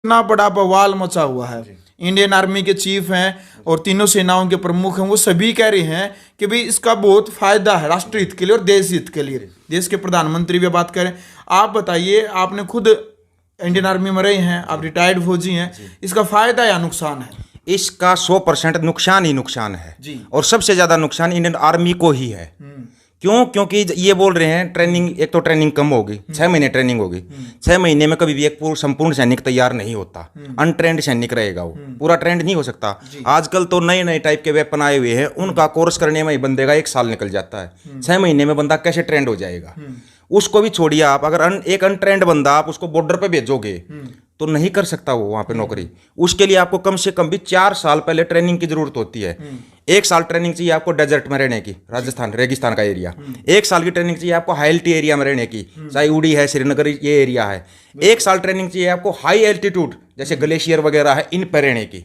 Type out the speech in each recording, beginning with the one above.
इतना बड़ा बवाल मचा हुआ है। इंडियन आर्मी के चीफ हैं और तीनों सेनाओं के प्रमुख हैं, वो सभी कह रहे हैं कि भाई इसका बहुत फायदा है राष्ट्र हित के लिए और देश हित के लिए। देश के प्रधानमंत्री भी बात करें। आप बताइए, आपने खुद इंडियन आर्मी में रहे हैं, आप रिटायर्ड फौजी हैं, इसका फायदा या नुकसान है? इसका 100% नुकसान ही नुकसान है जी। और सबसे ज्यादा नुकसान इंडियन आर्मी को ही है। क्यों? क्योंकि ये बोल रहे हैं ट्रेनिंग, एक तो ट्रेनिंग कम होगी, 6 महीने ट्रेनिंग होगी। 6 महीने में कभी भी एक संपूर्ण सैनिक तैयार नहीं होता, अनट्रेंड सैनिक रहेगा, वो पूरा ट्रेंड नहीं हो सकता। आजकल तो नए नए टाइप के वेपन आए हुए हैं, उनका कोर्स करने में ही बंदे का 1 साल निकल जाता है। 6 महीने में बंदा कैसे ट्रेंड हो जाएगा? उसको भी छोड़िए आप, अगर एक अनट्रेंड बंदा आप उसको बॉर्डर पे भेजोगे तो नहीं कर सकता वो वहां पे नौकरी। उसके लिए आपको कम से कम भी 4 साल पहले ट्रेनिंग की जरूरत होती है। 1 साल ट्रेनिंग चाहिए आपको डेजर्ट में रहने की, राजस्थान रेगिस्तान का एरिया। 1 साल की ट्रेनिंग चाहिए आपको हाई एल्टी एरिया में रहने की, चाहे उड़ी है, श्रीनगर ये एरिया है। 1 साल ट्रेनिंग चाहिए आपको हाई एल्टीट्यूड जैसे ग्लेशियर वगैरह है इन पर रहने की।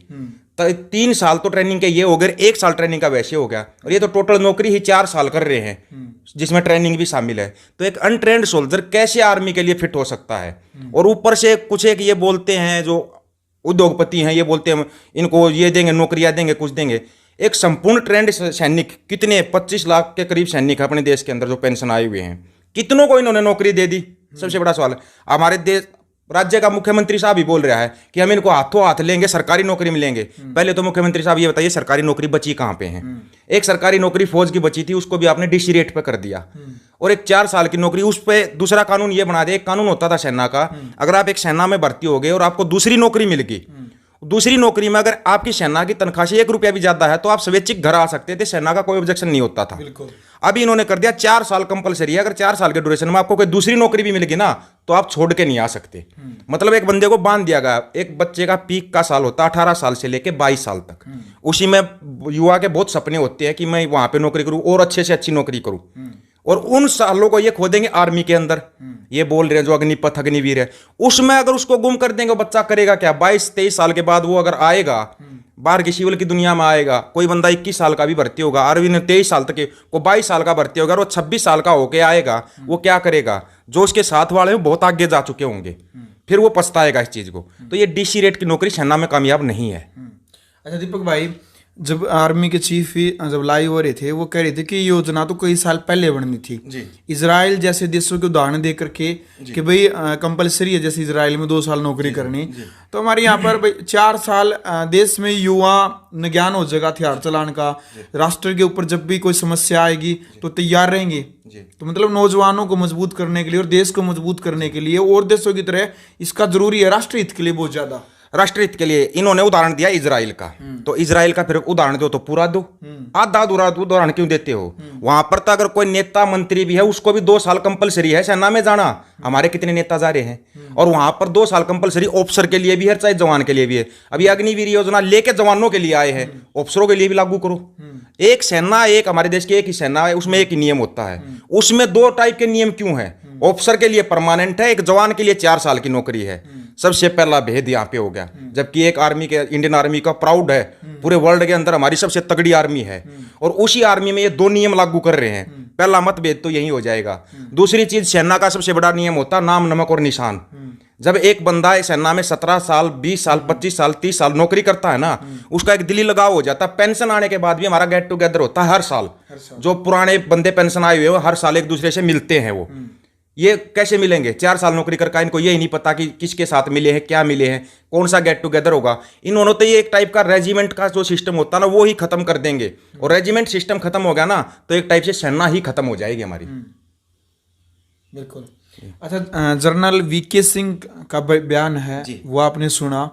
तो 3 साल तो ट्रेनिंग के ये हो गए, 1 साल ट्रेनिंग का वैसे हो गया, और ये तो टोटल नौकरी ही 4 साल कर रहे हैं जिसमें ट्रेनिंग भी शामिल है। तो एक अनट्रेंड सोल्जर कैसे आर्मी के लिए फिट हो सकता है? और ऊपर से कुछ एक ये बोलते हैं जो उद्योगपति हैं, ये बोलते हैं इनको ये देंगे, नौकरियां देंगे, कुछ देंगे। एक संपूर्ण ट्रेंड सैनिक कितने 25 लाख के करीब सैनिक अपने देश के अंदर जो पेंशन आए हुए हैं, कितनों को इन्होंने नौकरी दे दी? सबसे बड़ा सवाल है। हमारे देश राज्य का मुख्यमंत्री साहब ही बोल रहा है कि हम इनको हाथों हाथ लेंगे, सरकारी नौकरी मिलेंगे। पहले तो मुख्यमंत्री साहब ये बताइए सरकारी नौकरी बची कहां पे है? एक सरकारी नौकरी फौज की बची थी, उसको भी आपने डीसी रेट पे कर दिया। और एक 4 साल की नौकरी, उस पे दूसरा कानून ये बना दिया। एक कानून होता था सेना का, अगर आप एक सेना में भर्ती हो गए और आपको दूसरी नौकरी मिल गई, दूसरी नौकरी में अगर आपकी सेना की तनख्वाह से 1 रुपया भी ज्यादा है तो आप स्वैच्छिक घर आ सकते थे, सेना का कोई ऑब्जेक्शन नहीं होता था। अभी इन्होंने कर दिया 4 साल कंपलसरी है। अगर 4 साल के ड्यूरेशन में आपको कोई दूसरी नौकरी भी मिलेगी ना तो आप छोड़ के नहीं आ सकते। मतलब एक बंदे को बांध दिया गया। एक बच्चे का पीक का साल होता है 18 साल से लेके 22 साल तक। उसी में युवा के बहुत सपने होते हैं कि मैं वहां पे नौकरी करूं और अच्छे से अच्छी नौकरी करूं, और उन सालों को ये खो देंगे आर्मी के अंदर। ये बोल रहे हैं जो अग्निपथ अग्निवीर है, उसमें अगर उसको गुम कर देंगे बच्चा करेगा क्या? 22-23 साल के बाद वो अगर आएगा बाहर की सिविल की दुनिया में आएगा, कोई बंदा 21 साल का भी भर्ती होगा, अरविंद 23 साल तक को 22 साल का भर्ती होगा, और वो 26 साल का होके आएगा, वो क्या करेगा? जो उसके साथ वाले हैं बहुत आगे जा चुके होंगे, फिर वो पछताएगा इस चीज को। तो ये डीसी रेट की नौकरी सेना में कामयाब नहीं है। अच्छा दीपक भाई, जब आर्मी के चीफ ही जब लाइव हो रहे थे, वो कह रहे थे कि योजना तो कई साल पहले बननी थी जी। इजराइल जैसे देशों के उदाहरण दे करके कि भाई कंपलसरी है, जैसे इजराइल में 2 साल नौकरी करनी, तो हमारे यहाँ पर भाई 4 साल देश में युवा न ज्ञान हो जाएगा हथियार चलाने का। राष्ट्र के ऊपर जब भी कोई समस्या आएगी तो तैयार रहेंगे। तो मतलब नौजवानों को मजबूत करने के लिए और देश को मजबूत करने के लिए और देशों की तरह इसका जरूरी है, राष्ट्र हित के लिए बहुत ज्यादा। राष्ट्र हित के लिए इन्होंने उदाहरण दिया इजराइल का, तो इजराइल का फिर उदाहरण दो तो पूरा दो, आधा अधूरा उदाहरण क्यों देते हो? वहां पर तो अगर कोई नेता मंत्री भी है उसको भी 2 साल कंपलसरी है सेना में जाना। हमारे कितने नेता जा रहे हैं, और वहां पर 2 साल कंपलसरी ऑफिसर के लिए भी है चाहे जवान के लिए भी है। अभी अग्निवीर योजना लेके जवानों के लिए आए हैं, ऑफिसरों के लिए भी लागू करो। एक सेना, एक हमारे देश की एक ही सेना है, उसमें एक ही नियम होता है। उसमें 2 टाइप के नियम क्यों है? ऑफिसर के लिए परमानेंट है, एक जवान के लिए 4 साल की नौकरी है। सबसे पहला भेद यहाँ पे हो गया। जबकि एक आर्मी के, इंडियन आर्मी का प्राउड है, पूरे वर्ल्ड के अंदर हमारी सबसे तगड़ी आर्मी है, और उसी आर्मी में ये 2 नियम लागू कर रहे हैं। पहला मतभेद तो यही हो जाएगा। दूसरी चीज, सेना का सबसे बड़ा नियम होता है नाम, नमक और निशान। जब एक बंदा सेना में 17 साल, 20 साल, 25 साल, 30 साल नौकरी करता है ना, उसका एक दिली लगाव हो जाता है। पेंशन आने के बाद भी हमारा गेट टुगेदर होता है हर साल। जो पुराने बंदे पेंशन आए हुए हैं हर साल एक दूसरे से मिलते हैं। वो ये कैसे मिलेंगे? 4 साल नौकरी करके इनको यही नहीं पता कि किसके साथ मिले हैं, क्या मिले हैं, कौन सा गेट टुगेदर होगा। इन्होंने तो ये एक टाइप का रेजिमेंट का जो सिस्टम होता है ना वो ही खत्म कर देंगे, और रेजिमेंट सिस्टम खत्म हो गया ना तो एक टाइप से सेना ही खत्म हो जाएगी हमारी। बिल्कुल। अच्छा, जनरल वीके सिंह का बयान है, वो आपने सुना।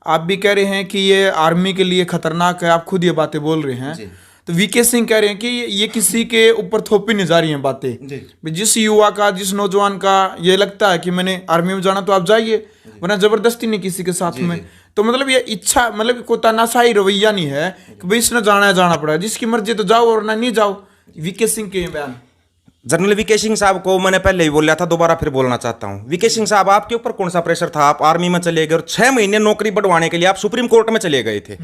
आप भी कह रहे हैं कि ये आर्मी के लिए खतरनाक है, आप खुद ये बातें बोल रहे हैं। तो वीके सिंह कह रहे हैं कि ये किसी के ऊपर थोपी नहीं जा रही हैं बातें। जिस युवा का, जिस नौजवान का ये लगता है कि मैंने आर्मी में जाना तो आप जाइए, वरना जबरदस्ती नहीं किसी के साथ में। तो मतलब ये इच्छा, मतलब कोई तानाशाही रवैया नहीं है कि भाई इसने जाना है जाना पड़ा, जिसकी मर्जी तो जाओ और ना नहीं जाओ। वीके सिंह के बयान। जनरल वीके सिंह साहब को मैंने पहले ही बोला था, दोबारा फिर बोलना चाहता हूं। वीके सिंह साहब, आपके ऊपर कौन सा प्रेशर था? आप आर्मी में चले गए और 6 महीने नौकरी बढ़वाने के लिए आप सुप्रीम कोर्ट में चले गए थे।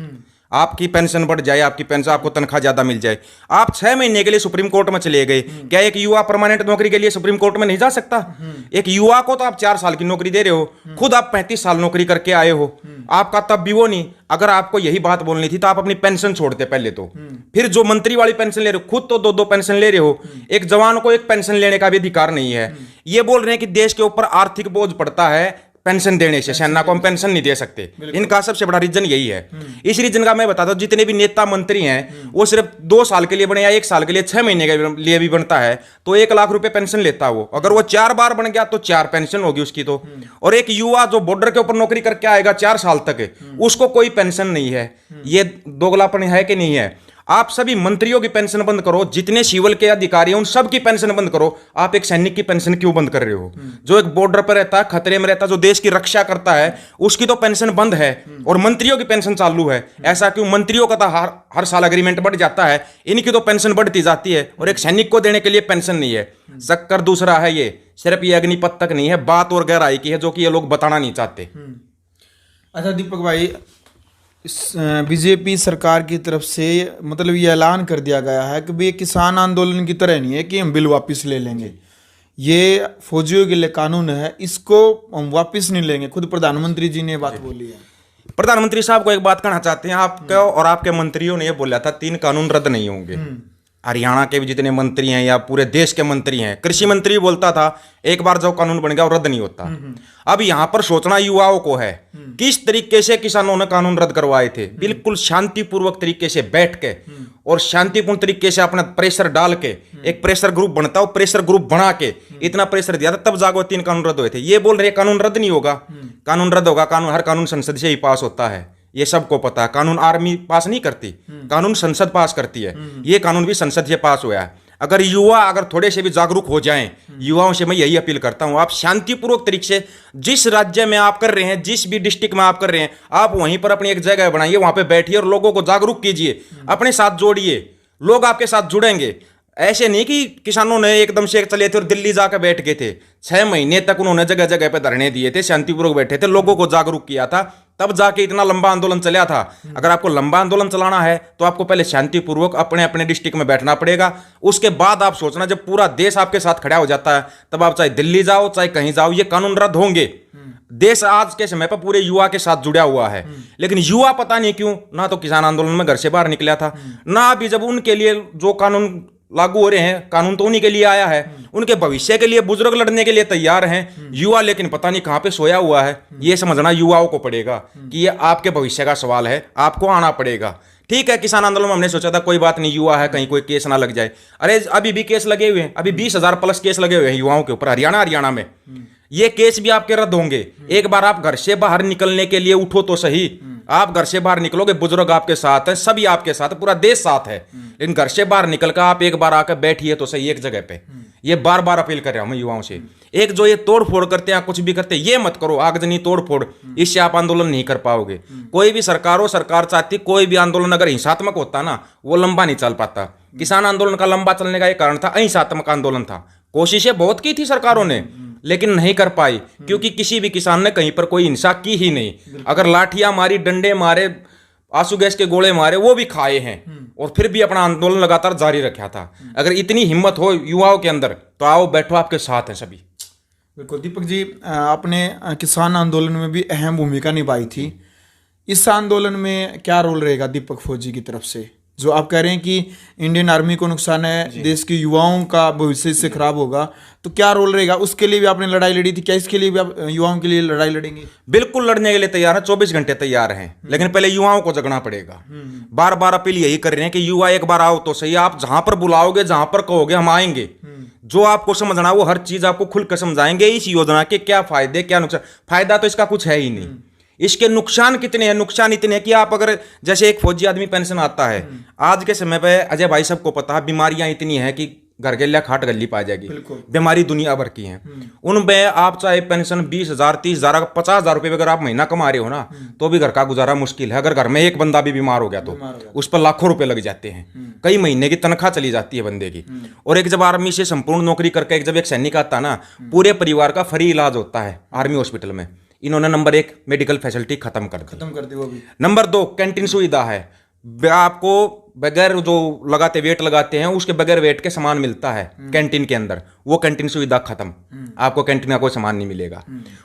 आपकी पेंशन बढ़ जाए, आपकी पेंशन, आपको तनख्वाह ज्यादा मिल जाए। आप 6 महीने के लिए सुप्रीम कोर्ट में चले गए, क्या एक युवा परमानेंट नौकरी के लिए सुप्रीम कोर्ट में नहीं जा सकता? एक युवा को तो आप 4 साल की नौकरी दे रहे हो, खुद आप 35 साल नौकरी करके आए हो, आपका तब भी वो नहीं। अगर आपको यही बात बोलनी थी तो आप अपनी पेंशन छोड़ते पहले तो। फिर जो मंत्री वाली पेंशन ले रहे हो, खुद तो 2-2 पेंशन ले रहे हो, एक जवान को एक पेंशन लेने का भी अधिकार नहीं है। ये बोल रहे हैं कि देश के ऊपर आर्थिक बोझ पड़ता है पेंशन देने से, सेना को हम पेंशन नहीं दे सकते। इनका सबसे बड़ा रीजन यही है। इस रीजन का मैं बताता हूं, जितने भी नेता मंत्री हैं वो सिर्फ 2 साल के लिए बने या 1 साल के लिए, 6 महीने के लिए भी बनता है तो 1 लाख रुपए पेंशन लेता है वो। अगर वो 4 बार बन गया तो 4 पेंशन होगी उसकी तो। और एक युवा जो बॉर्डर के ऊपर नौकरी करके आएगा 4 साल तक, उसको कोई पेंशन नहीं है। ये दोगलापन है कि नहीं है? आप सभी मंत्रियों की पेंशन बंद करो, जितने सिविल के अधिकारी हैं उन सब की पेंशन बंद करो। आप एक सैनिक की पेंशन क्यों बंद कर रहे हो? जो एक बॉर्डर पर रहता है, खतरे में रहता है, जो देश की रक्षा करता है, उसकी तो पेंशन बंद है और मंत्रियों की पेंशन चालू है। ऐसा क्यों? मंत्रियों का तो हर साल अग्रीमेंट बढ़ जाता है, इनकी तो पेंशन बढ़ती जाती है और एक सैनिक को देने के लिए पेंशन नहीं है। चक्कर दूसरा है, ये सिर्फ ये अग्निपथ तक नहीं है, बात और गहराई की है जो कि ये लोग बताना नहीं चाहते। अच्छा दीपक भाई, बीजेपी सरकार की तरफ से मतलब ये ऐलान कर दिया गया है कि भाई किसान आंदोलन की तरह नहीं है कि हम बिल वापस ले लेंगे, ये फौजियों के लिए कानून है, इसको हम वापस नहीं लेंगे। खुद प्रधानमंत्री जी ने बात बोली है। प्रधानमंत्री साहब को एक बात कहना चाहते हैं, आपके और आपके मंत्रियों ने ये बोला था 3 कानून रद्द नहीं होंगे। हरियाणा के भी जितने मंत्री हैं या पूरे देश के मंत्री हैं, कृषि मंत्री बोलता था एक बार जो कानून बन गया वो रद्द नहीं होता। अब यहां पर सोचना युवाओं को है, किस तरीके से किसानों ने कानून रद्द करवाए थे, बिल्कुल शांतिपूर्वक तरीके से बैठ के और शांतिपूर्ण तरीके से अपना प्रेशर डाल के, एक प्रेशर ग्रुप बनता है, प्रेशर ग्रुप बना के इतना प्रेशर दिया था, तब जागो 3 कानून रद्द हुए थे। ये बोल रहे कानून रद्द नहीं होगा। कानून रद्द होगा, कानून हर कानून संसद से ही पास होता है, ये सबको पता है। कानून आर्मी पास नहीं करती, कानून संसद पास करती है। ये कानून भी संसद से पास हुआ है। अगर युवा अगर थोड़े से भी जागरूक हो जाएं, युवाओं से मैं यही अपील करता हूं, आप शांतिपूर्वक तरीके से जिस राज्य में आप कर रहे हैं, जिस भी डिस्ट्रिक्ट में आप कर रहे हैं, आप वहीं पर अपनी एक जगह बनाइए, वहां पे बैठिए और लोगों को जागरूक कीजिए, अपने साथ जोड़िए, लोग आपके साथ जुड़ेंगे। ऐसे नहीं कि किसानों ने एकदम से चले थे और दिल्ली जाकर बैठ गए थे। 6 महीने तक उन्होंने जगह जगह पे धरने दिए थे, शांतिपूर्वक बैठे थे, लोगों को जागरूक किया था, तब जाके इतना लंबा आंदोलन चला था। अगर आपको लंबा आंदोलन चलाना है तो आपको पहले शांतिपूर्वक अपने अपने डिस्ट्रिक्ट में बैठना पड़ेगा, उसके बाद आप सोचना। जब पूरा देश आपके साथ खड़ा हो जाता है तब आप चाहे दिल्ली जाओ चाहे कहीं जाओ, ये कानून रद्द होंगे। देश आज के समय पर पूरे युवा के साथ जुड़ा हुआ है, लेकिन युवा पता नहीं क्यों ना तो किसान आंदोलन में घर से बाहर निकला था, ना अभी जब उनके लिए जो कानून लागू हो रहे हैं, कानून तो उन्हीं के लिए आया है, उनके भविष्य के लिए बुजुर्ग लड़ने के लिए तैयार हैं, युवा लेकिन पता नहीं कहां पे सोया हुआ है। ये समझना युवाओं को पड़ेगा कि ये आपके भविष्य का सवाल है, आपको आना पड़ेगा। ठीक है, किसान आंदोलन में हमने सोचा था कोई बात नहीं, युवा है, कहीं कोई केस ना लग जाए। अरे अभी भी केस लगे हुए हैं, अभी 20,000 प्लस केस लगे हुए हैं युवाओं के ऊपर हरियाणा में। ये केस भी आपके रद्द होंगे। एक बार आप घर से बाहर निकलने के लिए उठो तो सही, आप घर से बाहर निकलोगे, बुजुर्ग आपके साथ हैं, सभी आपके साथ है, पूरा देश साथ है, लेकिन घर से बाहर निकल कर आप एक बार आकर बैठिए तो सही एक जगह पे। ये बार बार अपील कर रहा हूं मैं युवाओं से। एक जो ये तोड़ फोड़ करते हैं, कुछ भी करते हैं, ये मत करो, आगजनी तोड़ फोड़, इससे आप आंदोलन नहीं कर पाओगे। कोई भी सरकार हो, सरकार चाहती कोई भी आंदोलन अगर हिंसात्मक होता ना, वो लंबा नहीं चल पाता। किसान आंदोलन का लंबा चलने का एक कारण था अहिंसात्मक आंदोलन था। कोशिशें बहुत की थी सरकारों ने, लेकिन नहीं कर पाई, क्योंकि किसी भी किसान ने कहीं पर कोई हिंसा की ही नहीं। अगर लाठियां मारी, डंडे मारे, आंसू गैस के गोले मारे, वो भी खाए हैं और फिर भी अपना आंदोलन लगातार जारी रखा था। अगर इतनी हिम्मत हो युवाओं के अंदर तो आओ बैठो, आपके साथ हैं सभी। बिल्कुल दीपक जी, आपने किसान आंदोलन में भी अहम भूमिका निभाई थी। इस आंदोलन में क्या रोल रहेगा दीपक फौजी की तरफ से? जो आप कह रहे हैं कि इंडियन आर्मी को नुकसान है, देश के युवाओं का भविष्य इससे खराब होगा, तो क्या रोल रहेगा? उसके लिए भी आपने लड़ाई लड़ी थी, क्या इसके लिए भी आप युवाओं के लिए लड़ाई लड़ेंगे? बिल्कुल लड़ने के लिए तैयार है, 24 घंटे तैयार हैं, लेकिन पहले युवाओं को जगना पड़ेगा। बार बार अपील यही कर रहे हैं कि युवा एक बार आओ तो सही, आप जहां पर बुलाओगे, जहां पर कहोगे, हम आएंगे। जो आपको समझना वो हर चीज आपको खुलकर समझाएंगे। इस योजना के क्या फायदे क्या नुकसान, फायदा तो इसका कुछ है ही नहीं, इसके नुकसान कितने हैं? नुकसान इतने हैं कि आप अगर जैसे एक फौजी आदमी पेंशन आता है, आज के समय पे अजय भाई सबको पता है बीमारियां इतनी हैं कि घर गेल्या खाट गली पा जाएगी, बीमारी दुनिया भर की हैं। उनमें आप चाहे पेंशन 20,000 30,000 50,000 रुपये अगर आप महीना कमा रहे हो ना, तो भी घर का गुजारा मुश्किल है। अगर घर में एक बंदा भी बीमार हो गया तो उस पर लाखों रुपए लग जाते हैं, कई महीने की तनख्वाह चली जाती है बंदे की। और एक जब आर्मी से संपूर्ण नौकरी करके जब एक सैनिक आता ना, पूरे परिवार का फ्री इलाज होता है आर्मी हॉस्पिटल में। इन्होंने नंबर 1 मेडिकल फैसिलिटी खत्म कर दी वो भी। नंबर 2 कैंटीन सुविधा है, आपको बगैर जो लगाते वेट लगाते हैं उसके बगैर वेट के सामान मिलता है कैंटीन के अंदर, वो कैंटीन सुविधा खत्म, आपको कैंटीन का कोई सामान नहीं मिलेगा।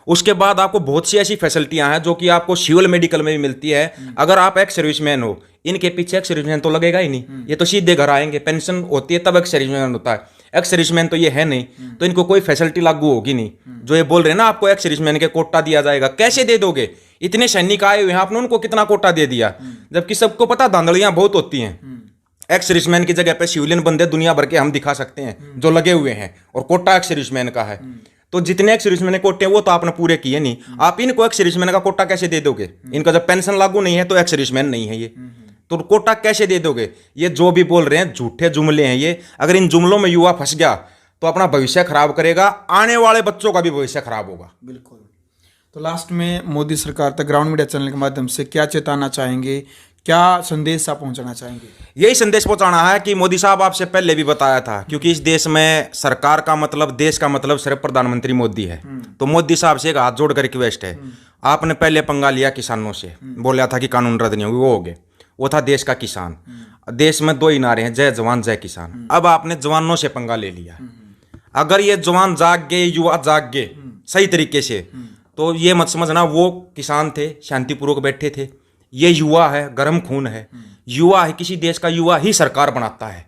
उसके बाद आपको बहुत सी ऐसी फैसिलिटियां हैं जो कि आपको सिविल मेडिकल में भी मिलती है। अगर आप एक सर्विसमैन हो, इनके पीछे एक सर्विसमैन तो लगेगा ही नहीं, ये तो सीधे घर आएंगे, पेंशन होती है तब एक सर्विसमैन होता है, एक्स सर्विसमैन तो ये है नहीं, तो इनको कोई फैसिलिटी लागू होगी नहीं। जो ये बोल रहे हैं ना आपको एक्स सर्विसमैन के कोटा दिया जाएगा, कैसे दे दोगे? इतने सैनिक आए हुए हैं, आपने उनको कितना कोटा दे दिया? जबकि सबको पता धांधलियां बहुत होती हैं। एक्स सर्विसमैन की जगह पे सिविलियन बंदे दुनिया भर के हम दिखा सकते हैं जो लगे हुए हैं, और कोटा एक्स सर्विसमैन का है। तो जितने एक्स सर्विसमैन के कोटे वो तो आपने पूरे किए नहीं, आप इनको एक्स सर्विसमैन का कोटा कैसे दे दोगे? इनका जब पेंशन लागू नहीं है तो एक्स सर्विसमैन नहीं है ये, तो कोटा कैसे दे दोगे? ये जो भी बोल रहे हैं झूठे जुमले हैं ये। अगर इन जुमलों में युवा फंस गया तो अपना भविष्य खराब करेगा, आने वाले बच्चों का भी भविष्य खराब होगा। बिल्कुल। तो लास्ट में मोदी सरकार तक ग्राउंड मीडिया चैनल के माध्यम से क्या चेताना चाहेंगे, क्या संदेश आप पहुंचाना चाहेंगे? यही संदेश पहुंचाना है कि मोदी साहब आपसे पहले भी बताया था, क्योंकि इस देश में सरकार का मतलब, देश का मतलब सिर्फ प्रधानमंत्री मोदी है। तो मोदी साहब से एक हाथ जोड़कर रिक्वेस्ट है, आपने पहले पंगा लिया किसानों से, बोला था कि कानून रद्द नहीं होगी, वो हो गए, वो था देश का किसान। देश में 2 ही नारे हैं, जय जवान जय किसान। अब आपने जवानों से पंगा ले लिया। अगर ये जवान जाग गए, युवा जाग गए सही तरीके से, तो ये मत समझना वो किसान थे शांतिपूर्वक बैठे थे, ये युवा है, गर्म खून है, युवा है, किसी देश का युवा ही सरकार बनाता है।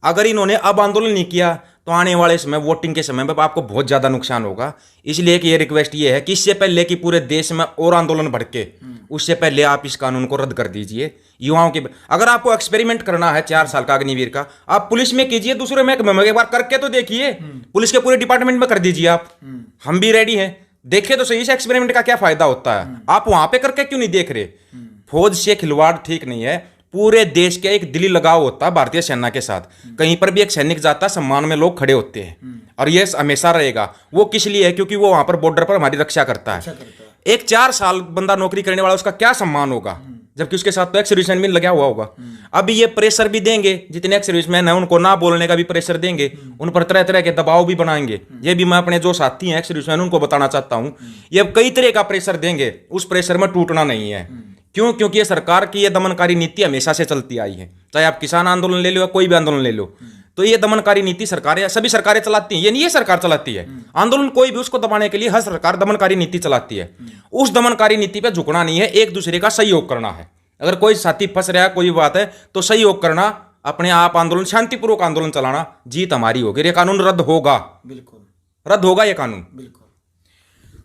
अगर इन्होंने अब आंदोलन नहीं किया तो आने वाले समय, वोटिंग के समय में आपको बहुत ज्यादा नुकसान होगा। इसलिए कि ये रिक्वेस्ट ये है कि इससे पहले कि पूरे देश में और आंदोलन भड़के, उससे पहले आप इस कानून को रद्द कर दीजिए। युवाओं के, अगर आपको एक्सपेरिमेंट करना है 4 साल का अग्निवीर का, आप पुलिस में कीजिए, दूसरे महकमे में एक बार करके तो देखिए, पुलिस के पूरे डिपार्टमेंट में कर दीजिए आप, हम भी रेडी हैं, देखे तो सही इस एक्सपेरिमेंट का क्या फायदा होता है। आप वहां पे करके क्यों नहीं देख रहे? फौज से खिलवाड़ ठीक नहीं है। पूरे देश के एक दिली लगाव होता है भारतीय सेना के साथ, कहीं पर भी एक सैनिक जाता है सम्मान में लोग खड़े होते हैं, और ये हमेशा रहेगा। वो किस लिए है? क्योंकि वो वहां पर बॉर्डर पर हमारी रक्षा करता है। एक 4 साल बंदा नौकरी करने वाला, उसका क्या सम्मान होगा, जबकि उसके साथ तो एक्स सर्विसमैन भी लगा हुआ होगा। अभी ये प्रेशर भी देंगे, जितने एक्स सर्विसमैन है उनको ना बोलने का भी प्रेशर देंगे, उन पर तरह तरह के दबाव भी बनाएंगे। ये भी मैं अपने जो साथी हैं एक्स सर्विसमैन उनको बताना चाहता हूं, ये कई तरह का प्रेशर देंगे, उस प्रेशर में टूटना नहीं है। क्यों? क्योंकि ये सरकार की ये दमनकारी नीति हमेशा से चलती आई है, चाहे आप किसान आंदोलन ले लो या कोई भी आंदोलन ले लो, तो ये दमनकारी नीति सरकारें, सभी सरकारें चलाती हैं। ये नहीं ये सरकार चलाती है आंदोलन, कोई भी उसको दबाने के लिए हर सरकार दमनकारी नीति चलाती है। उस दमनकारी नीति पे झुकना नहीं है, एक दूसरे का सहयोग करना है। अगर कोई साथी फंस रहा है, कोई बात है, तो सहयोग करना, अपने आप आंदोलन, शांतिपूर्वक आंदोलन चलाना, जीत हमारी होगी। ये कानून रद्द होगा, बिल्कुल रद्द होगा ये कानून। बिल्कुल।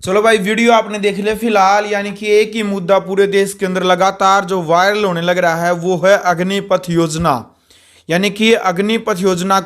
चलो भाई, वीडियो आपने देख लिया फिलहाल, यानी कि एक ही मुद्दा पूरे देश के अंदर लगातार जो वायरल होने लग रहा है वो है अग्निपथ योजना। यानी कि अग्निपथ योजना